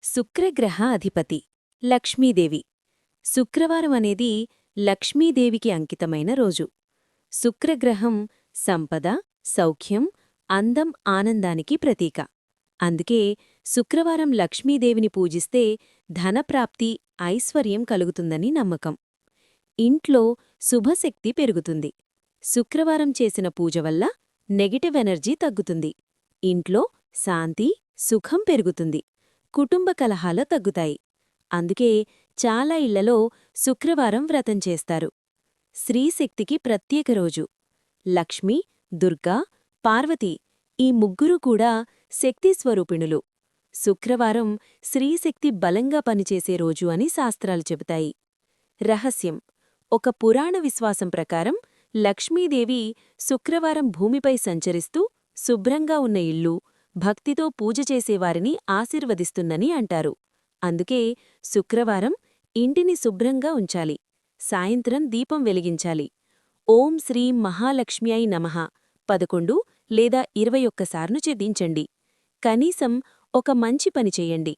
శుక్రగ్రహ అధిపతి లక్ష్మీదేవి. శుక్రవారం అనేది లక్ష్మీదేవికి అంకితమైన రోజు. శుక్రగ్రహం సంపద, సౌఖ్యం, అందం, ఆనందానికి ప్రతీక. అందుకే శుక్రవారం లక్ష్మీదేవిని పూజిస్తే ధనప్రాప్తి, ఐశ్వర్యం కలుగుతుందని నమ్మకం. ఇంట్లో శుభశక్తి పెరుగుతుంది. శుక్రవారం చేసిన పూజ వల్ల నెగటివ్ ఎనర్జీ తగ్గుతుంది. ఇంట్లో శాంతి, సుఖం పెరుగుతుంది. కుటుంబ కలహాలు తగ్గుతాయి. అందుకే చాలా ఇళ్లలో శుక్రవారం వ్రతం చేస్తారు. స్త్రీశక్తికి ప్రత్యేక రోజు. లక్ష్మి, దుర్గా, పార్వతి ఈ ముగ్గురూ కూడా శక్తిస్వరూపిణులు. శుక్రవారం స్త్రీశక్తి బలంగా పనిచేసే రోజు అని శాస్త్రాలు చెబుతాయి. రహస్యం: ఒక పురాణ విశ్వాసం ప్రకారం లక్ష్మీదేవి శుక్రవారం భూమిపై సంచరిస్తూ శుభ్రంగా ఉన్న ఇల్లు, భక్తితో పూజ చేసేవారిని ఆశీర్వదిస్తుందని అంటారు. అందుకే శుక్రవారం ఇంటిని శుభ్రంగా ఉంచాలి. సాయంత్రం దీపం వెలిగించాలి. ఓం శ్రీం మహాలక్ష్మ్యై నమః 11 లేదా 21 సార్లు చెప్పించండి. కనీసం ఒక మంచి పని చెయ్యండి.